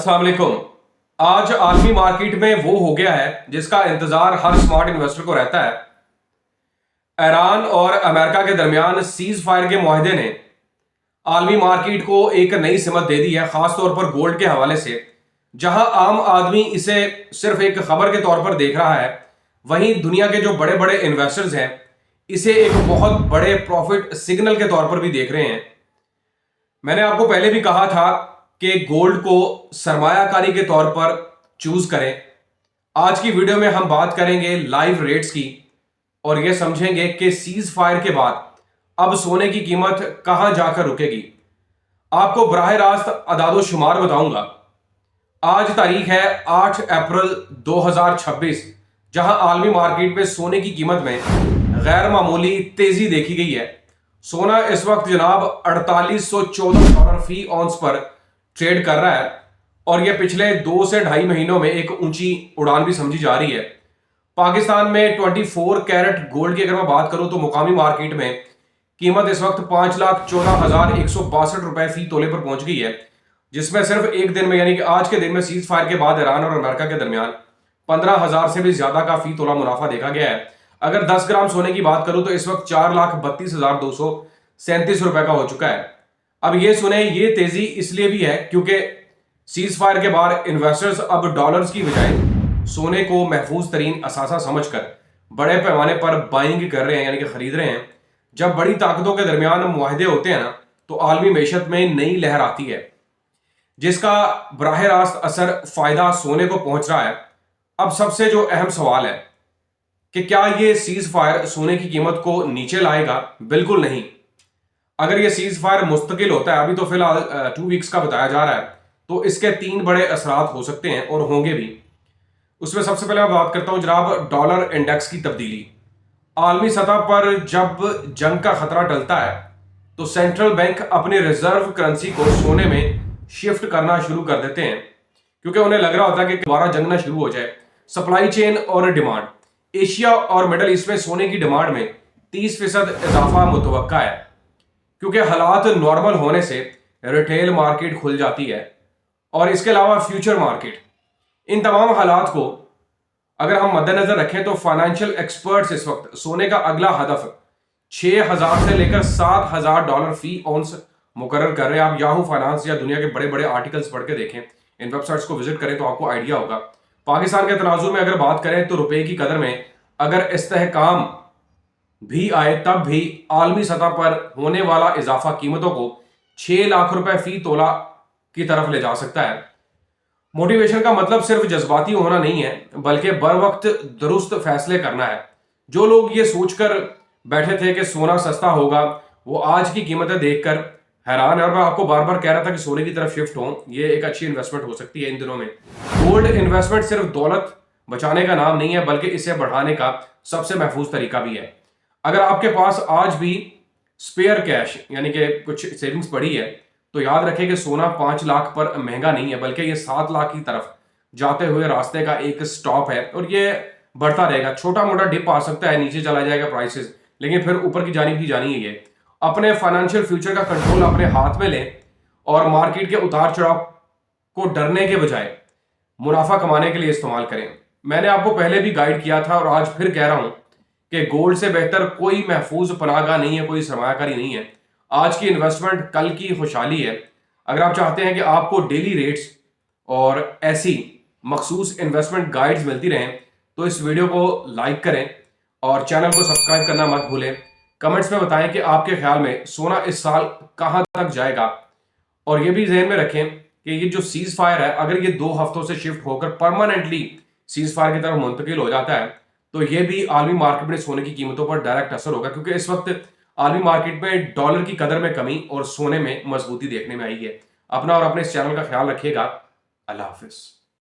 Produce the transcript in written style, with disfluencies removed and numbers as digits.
अस्सलाम वालेकुम। आज आलमी मार्केट में वो हो गया है जिसका इंतजार हर स्मार्ट इन्वेस्टर को रहता है। ईरान और अमेरिका के दरमियान सीज फायर के मुआहदे ने आलमी मार्केट को एक नई सिमत दे दी है, खासतौर पर गोल्ड के हवाले से। जहां आम आदमी इसे सिर्फ एक खबर के तौर पर देख रहा है, वहीं दुनिया के जो बड़े बड़े इन्वेस्टर्स हैं इसे एक बहुत बड़े प्रॉफिट सिग्नल के तौर पर भी देख रहे हैं। मैंने आपको पहले भी कहा था कि गोल्ड को सरमायाकारी के तौर पर चूज करें। आज की वीडियो में हम बात करेंगे लाइव रेट्स की और यह समझेंगे कि सीज फायर के बाद अब सोने की कीमत कहां जाकर रुकेगी। आपको बराह रास्त अदादो शुमार बताऊंगा। आज तारीख है 8 अप्रैल 2026, जहां आलमी मार्केट में सोने की कीमत में गैर मामूली तेजी देखी गई है। सोना इस वक्त जनाब $4814 फी ऑन्स पर ट्रेड कर रहा है और यह पिछले 2 से ढाई महीनों में एक ऊंची उड़ान भी समझी जा रही है। पाकिस्तान में 24 कैरेट गोल्ड की अगर मैं बात करूं तो मुकामी मार्केट में कीमत इस वक्त 5,14,162 रुपए फी तोले पर पहुंच गई है, जिसमें सिर्फ एक दिन में यानी कि आज के दिन में सीज फायर के बाद ईरान और अमेरिका के दरमियान 15,000 से भी ज्यादा का फी तोला मुनाफा देखा गया है। अगर 10 ग्राम सोने की बात करूं तो इस वक्त 4,32,237 रुपए का हो चुका है। अब ये सुने, ये तेजी इसलिए भी है क्योंकि सीज फायर के बाद इन्वेस्टर्स अब डॉलर्स की बजाय सोने को महफूज तरीन असासा समझकर बड़े पैमाने पर बाइंग कर रहे हैं, यानी कि खरीद रहे हैं। जब बड़ी ताकतों के दरमियान मुआहदे होते हैं ना, तो आलमी मैशत में नई लहर आती है जिसका बराह रास्त असर फायदा सोने को पहुंच रहा है। अब सबसे जो अहम सवाल है कि क्या ये सीज फायर सोने की कीमत को नीचे लाएगा? बिल्कुल नहीं। अगर ये सीज फायर मुस्तकिल होता है, अभी तो फिलहाल 2 वीक्स का बताया जा रहा है, तो इसके 3 बड़े असरात हो सकते हैं और होंगे भी। उसमें सबसे पहले मैं बात करता हूं जनाब डॉलर इंडेक्स की तब्दीली। आलमी सतह पर जब जंग का खतरा टलता है तो सेंट्रल बैंक अपने रिजर्व करेंसी को सोने में शिफ्ट करना शुरू कर देते हैं, क्योंकि उन्हें लग रहा होता है कि दोबारा जंग ना शुरू हो जाए। सप्लाई चेन और डिमांड, एशिया और मिडल ईस्ट में सोने की डिमांड में 30% इजाफा मुतवक्का है, क्योंकि हालात नॉर्मल होने से रिटेल मार्केट खुल जाती है और इसके अलावा फ्यूचर मार्केट। इन तमाम हालात को अगर हम मद्देनजर रखें तो फाइनेंशियल एक्सपर्ट्स इस वक्त सोने का अगला हदफ 6,000 से लेकर $7,000 फी ऑन्स मुकर्रर कर रहे हैं। आप याहू फाइनेंस या दुनिया के बड़े बड़े आर्टिकल्स पढ़ के देखें, इन वेबसाइट्स को विजिट करें तो आपको आइडिया होगा। पाकिस्तान के तनाजुर में अगर बात करें तो रुपए की कदर में अगर इस्तेहकाम भी आए तब भी आलमी सतह पर होने वाला इजाफा कीमतों को 6 लाख रुपए फी तोला की तरफ ले जा सकता है। मोटिवेशन का मतलब सिर्फ जज्बाती होना नहीं है, बल्कि बर वक्त दुरुस्त फैसले करना है। जो लोग ये सोचकर बैठे थे कि सोना सस्ता होगा, वो आज की कीमतें देखकर हैरान है। और मैं आपको बार बार कह रहा था कि सोने की तरफ शिफ्ट हो, ये एक अच्छी इन्वेस्टमेंट हो सकती है इन दिनों में। गोल्ड इन्वेस्टमेंट सिर्फ दौलत बचाने का नाम नहीं है, बल्कि इसे बढ़ाने का सबसे महफूज तरीका भी है। अगर आपके पास आज भी स्पेयर कैश यानी कि कुछ सेविंग्स पड़ी है, तो याद रखें कि सोना 5 लाख पर महंगा नहीं है, बल्कि ये 7 लाख की तरफ जाते हुए रास्ते का एक स्टॉप है और ये बढ़ता रहेगा। छोटा मोटा डिप आ सकता है, नीचे चला जाएगा प्राइसेस, लेकिन फिर ऊपर की जानिब ही जानी है। ये अपने फाइनेंशियल फ्यूचर का कंट्रोल अपने हाथ में लें और मार्केट के उतार चढ़ाव को डरने के बजाय मुनाफा कमाने के लिए इस्तेमाल करें। मैंने आपको पहले भी गाइड किया था और आज फिर कह रहा हूं कि गोल्ड से बेहतर कोई महफूज पनाहगाह नहीं है, कोई सरमायाकारी नहीं है। आज की इन्वेस्टमेंट कल की खुशहाली है। अगर आप चाहते हैं कि आपको डेली रेट्स और ऐसी मखसूस इन्वेस्टमेंट गाइड्स मिलती रहें, तो इस वीडियो को लाइक करें और चैनल को सब्सक्राइब करना मत भूलें। कमेंट्स में बताएं कि आपके ख्याल में सोना इस साल कहां तक जाएगा। और ये भी ध्यान में रखें कि ये जो सीज फायर है, अगर ये 2 हफ्तों से शिफ्ट होकर परमानेंटली सीज फायर की तरफ मुंतकिल हो जाता है, तो ये भी आलमी मार्केट में सोने की कीमतों पर डायरेक्ट असर होगा, क्योंकि इस वक्त आलमी मार्केट में डॉलर की कदर में कमी और सोने में मजबूती देखने में आई है। अपना और अपने इस चैनल का ख्याल रखिएगा। अल्लाह हाफिज।